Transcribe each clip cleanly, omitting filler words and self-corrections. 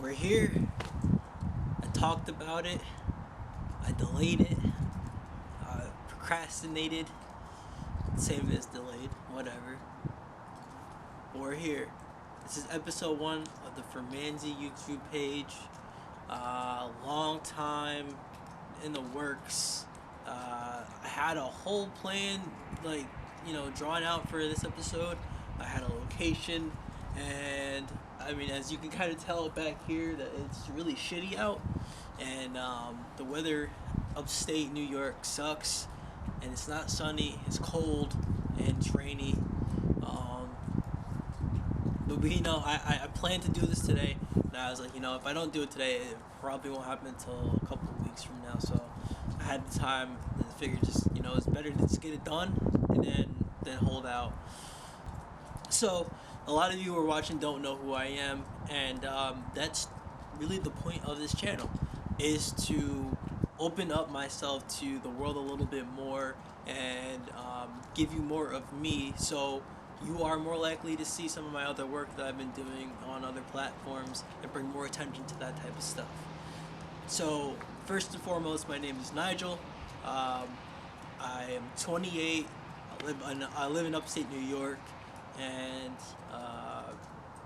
We're here. I talked about it. I delayed it. I procrastinated. Same as delayed. Whatever. But we're here. This is episode 1 of the Fermanzi YouTube page. Long time in the works. I had a whole plan, drawn out for this episode. I had a location, and as you can kind of tell back here, that it's really shitty out, and the weather upstate New York sucks, and it's not sunny. It's cold and it's rainy. But I planned to do this today, and I was like, if I don't do it today, it probably won't happen until a couple of weeks from now. So I had the time, and I figured it's better to just get it done and then hold out. So a lot of you who are watching don't know who I am, and that's really the point of this channel, is to open up myself to the world a little bit more and give you more of me, so you are more likely to see some of my other work that I've been doing on other platforms and bring more attention to that type of stuff. So first and foremost, my name is Nigel. I am 28. I live in upstate New York, and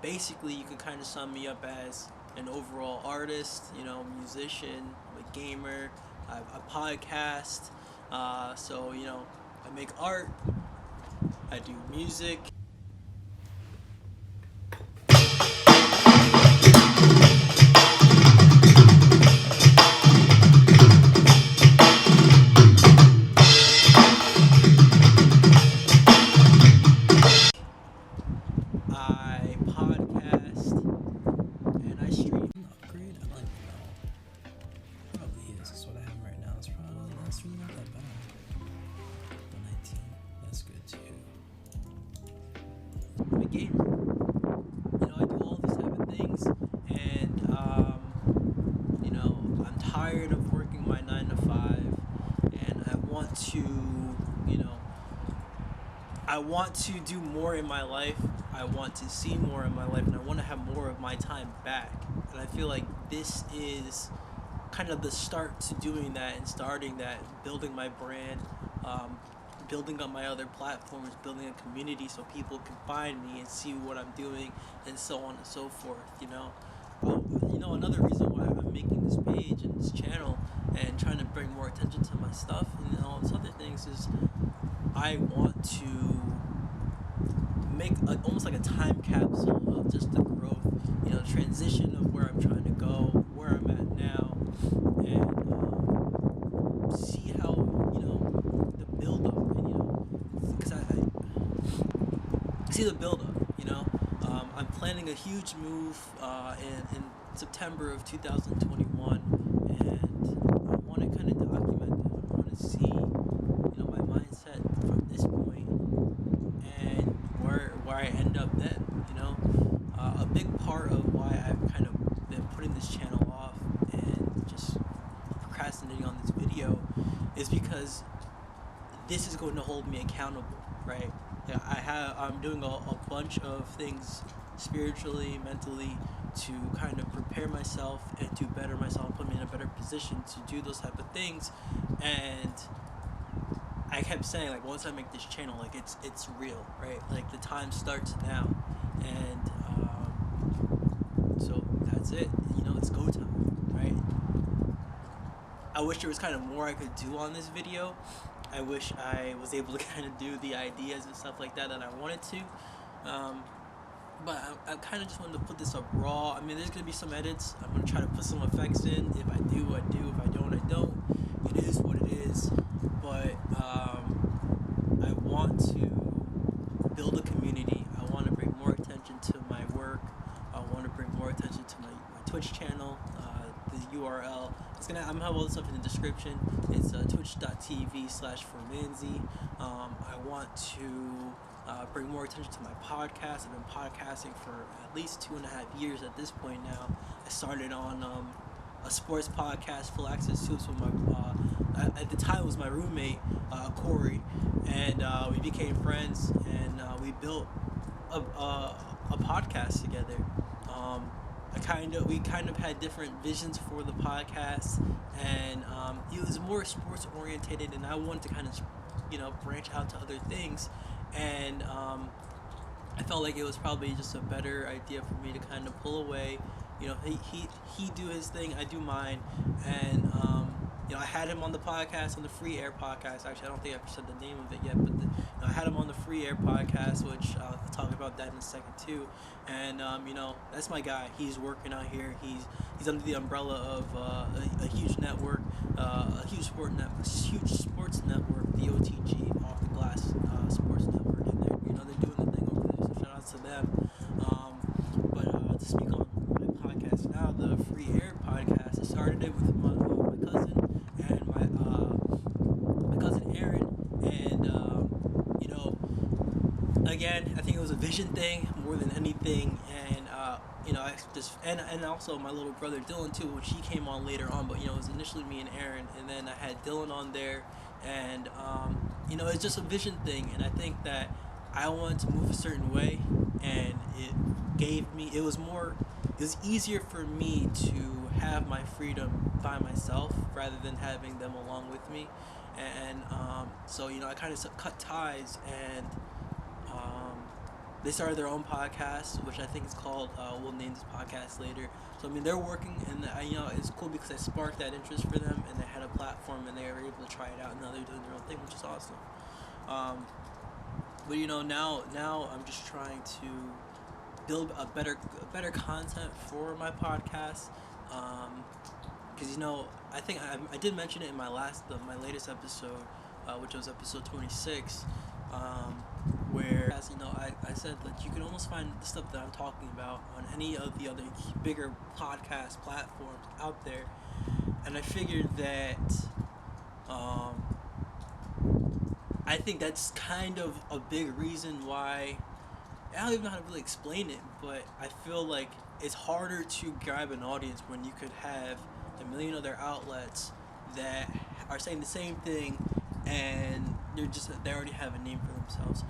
basically you can kind of sum me up as an overall artist, musician, I'm a gamer, I podcast, so I make art, I do music. I podcast and I stream. Upgrade? I like no. Probably is. That's what I have right now. That's really not that bad. 119. That's good too. I'm a gamer. I do all these type of things, and I'm tired of working my 9 to 5, and I want to do more in my life. I want to see more in my life, and I want to have more of my time back. And I feel like this is kind of the start to doing that and starting that, building my brand, building up my other platforms, building a community so people can find me and see what I'm doing, and so on and so forth. Another reason why I'm making this page and this channel and trying to bring more attention to my stuff and all these other things is I want to make almost like a time capsule of just the growth, transition of where I'm trying to go, where I'm at now, and see how, the build up, and, because I see the build up, I'm planning a huge move in September of 2021, and I want to kind of document it. I want to see, my mindset from this point and where I end up then. A big part of why I've kind of been putting this channel off and just procrastinating on this video is because this is going to hold me accountable, right? I'm doing a bunch of things spiritually, mentally, to kind of prepare myself and to better myself, put me in a better position to do those type of things. And I kept saying, once I make this channel, it's real, right? The time starts now, and so that's it. It's go time, right? I wish there was kind of more I could do on this video. I wish I was able to kind of do the ideas and stuff like that I wanted to. But I kind of just wanted to put this up raw. There's going to be some edits. I'm going to try to put some effects in. If I do, I do. If I don't, I don't. It is what it is. But I want to build a community. I want to bring more attention to my work. I want to bring more attention to my Twitch channel. The URL. I'm going to have all this stuff in the description. It's twitch.tv/Fermanzi. I want to bring more attention to my podcast. I've been podcasting for at least 2.5 years at this point now. I started on a sports podcast, Full Access Hoops, with my at the time it was my roommate Corey, and we became friends, and we built a podcast together. I we kind of had different visions for the podcast, and it was more sports orientated, and I wanted to kind of branch out to other things, and I felt like it was probably just a better idea for me to kind of pull away. He do his thing, I do mine, and I had him on the podcast, on the Free Air podcast. Actually, I don't think I've said the name of it yet, but I had him on the Free Air podcast, which I'll talk about that in a second too. And that's my guy. He's working out here. He's under the umbrella of a huge network, a huge sports network, the OTG, Off the Glass Sports Network, and they're doing the thing over there. So shout out to them. But to speak on my podcast now, the Free Air podcast, I started it with my cousin and my cousin Aaron, and again, I think it was a vision thing more than anything, and I just and also my little brother Dylan too, which he came on later on, but it was initially me and Aaron, and then I had Dylan on there, and it's just a vision thing, and I think that I wanted to move a certain way, and it was easier for me to have my freedom by myself rather than having them along with me, and so I kind of cut ties, and they started their own podcast, which I think is called, we'll name this podcast later. So they're working, and it's cool because I sparked that interest for them, and they had a platform, and they were able to try it out, and now they're doing their own thing, which is awesome. But now I'm just trying to build a better content for my podcast, because I think I did mention it in my latest episode, which was episode 26, where I said that you can almost find the stuff that I'm talking about on any of the other bigger podcast platforms out there, and I figured that I think that's kind of a big reason why. I don't even know how to really explain it, but I feel like it's harder to grab an audience when you could have a million other outlets that are saying the same thing, and they already have a name for themselves.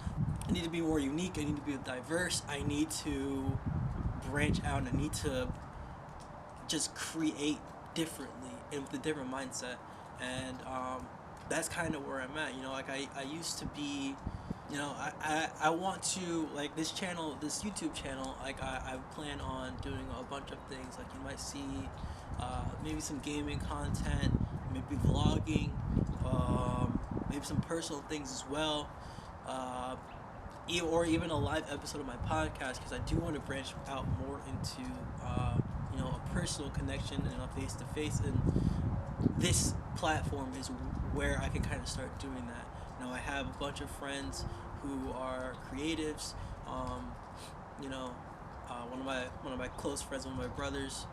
I need to be more unique. I need to be diverse. I need to branch out. I need to just create differently and with a different mindset, and that's kind of where I'm at. I used to be. I want to, like, this YouTube channel, I plan on doing a bunch of things. Like, you might see maybe some gaming content, maybe vlogging, maybe some personal things as well, or even a live episode of my podcast, because I do want to branch out more into a personal connection and a face-to-face, and this platform is where I can kind of start doing that. I have a bunch of friends who are creatives. One of my close friends, one of my brothers,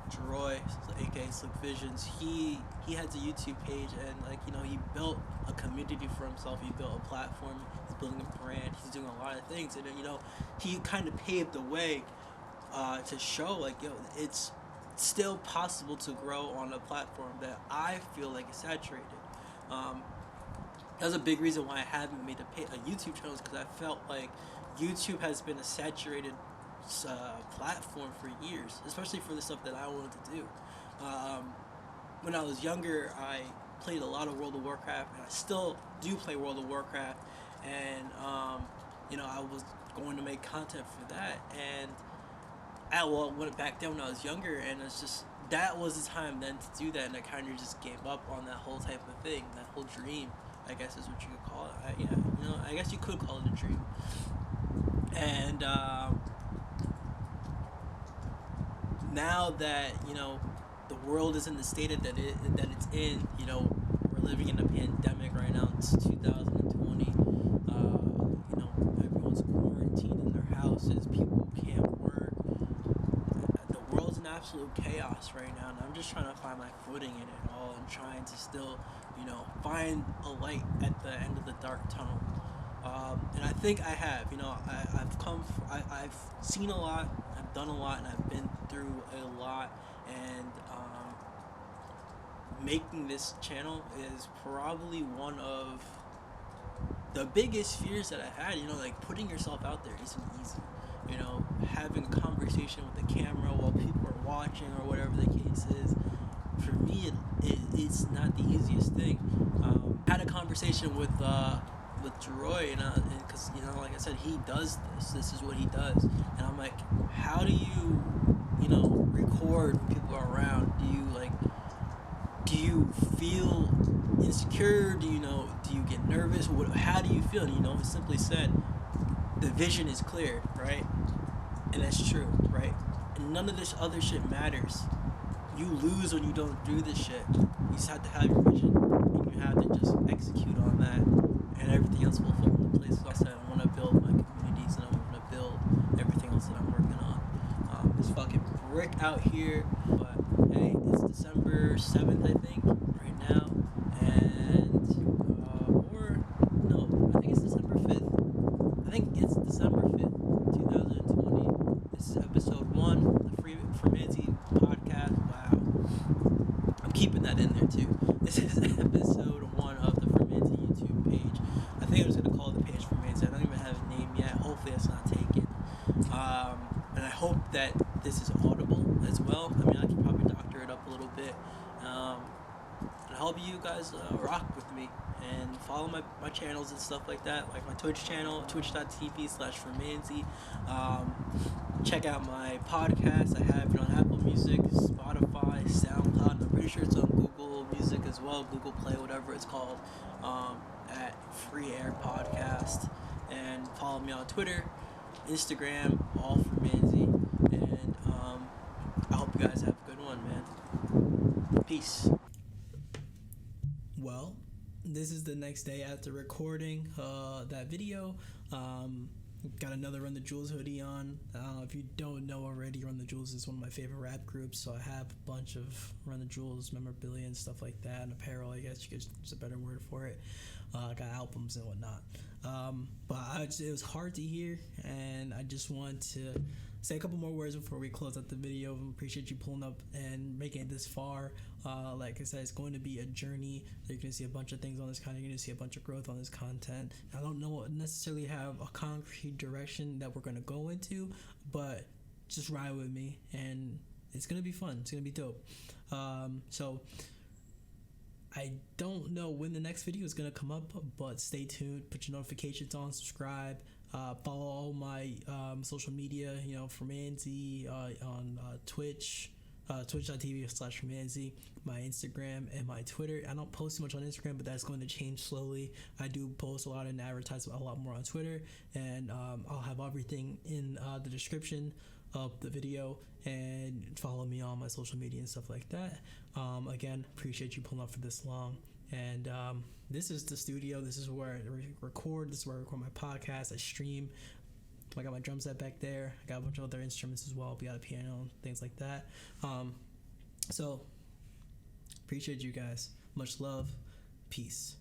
Jeroy, aka Slick Visions. He has a YouTube page, and he built a community for himself. He built a platform. He's building a brand. He's doing a lot of things, and he kind of paved the way to show it's still possible to grow on a platform that I feel like is saturated. That's a big reason why I haven't made a YouTube channel, is because I felt like YouTube has been a saturated platform for years, especially for the stuff that I wanted to do. When I was younger, I played a lot of World of Warcraft, and I still do play World of Warcraft, and I was going to make content for that, and went back then when I was younger, and it's just that was the time then to do that, and I kind of just gave up on that whole type of thing, that whole dream, I guess is what you could call it. I guess you could call it a dream. And now that the world is in the state that it's in, we're living in a pandemic right now. It's 2020. Everyone's quarantined in their houses. People can't work. The world's in absolute chaos right now, and I'm just trying to find my footing in it all, and trying to still find a light at the end of the dark tunnel. And I think I have. I've seen a lot, I've done a lot, and I've been through a lot. And making this channel is probably one of the biggest fears that I had. Putting yourself out there isn't easy. Having a conversation with the camera while people are watching or whatever the case is. For me, it's not the easiest thing. I had a conversation with Jeroy, and because like I said, he does this. This is what he does, and I'm like, how do you, record when people are around? Do you feel insecure? Do you get nervous? How do you feel? It simply said, the vision is clear, right? And that's true, right? And none of this other shit matters. You lose when you don't do this shit. You just have to have your vision, and you have to just execute on that, and everything else will fall into place. So I said, I want to build my communities, and I want to build everything else that I'm working on. It's fucking brick out here, but hey, it's December 7th, I think, right now, and or no, I think it's December 5th. I think it's December 5th, 2020. This is episode 1, the Free Fermanti podcast. Wow. I'm keeping that in there too. This is episode 1 of the Fermanti YouTube page. I think I was going to call the page Fermanti. I don't even have a name yet. Hopefully it's not taken. And I hope that this is audible as well. I mean, I can probably doctor it up a little bit. And I hope you guys rock with me and follow my channels and stuff like that, like my Twitch channel, twitch.tv/Fermanti. Check out my podcast. I have it on Apple Music, Spotify, SoundCloud. I'm pretty sure it's on Google Music as well, Google Play, whatever it's called, at Free Air Podcast. And follow me on Twitter, Instagram, all Fermanti. And I hope you guys have a good one, man. Peace. Well, this is the next day after recording that video. Got another Run the Jewels hoodie on. If you don't know already, Run the Jewels is one of my favorite rap groups, so I have a bunch of Run the Jewels memorabilia and stuff like that, and apparel, I guess you could use a better word for it. Got albums and whatnot. But it was hard to hear, and I just want to say a couple more words before we close out the video. I appreciate you pulling up and making it this far. Like I said, it's going to be a journey. You're going to see a bunch of things on this content. You're going to see a bunch of growth on this content. I don't necessarily have a concrete direction that we're going to go into, but just ride with me, and it's going to be fun. It's going to be dope. So I don't know when the next video is going to come up, but stay tuned. Put your notifications on, subscribe. Follow all my social media, Fermanti on Twitch, twitch.tv/Fermanti, my Instagram, and my Twitter. I don't post too much on Instagram, but that's going to change slowly. I do post a lot and advertise a lot more on Twitter, and I'll have everything in the description of the video, and follow me on my social media and stuff like that. Again, appreciate you pulling up for this long. And this is the studio. This is where I record. This is where I record my podcast. I stream. I got my drum set back there. I got a bunch of other instruments as well. We got a piano and things like that. So appreciate you guys. Much love. Peace.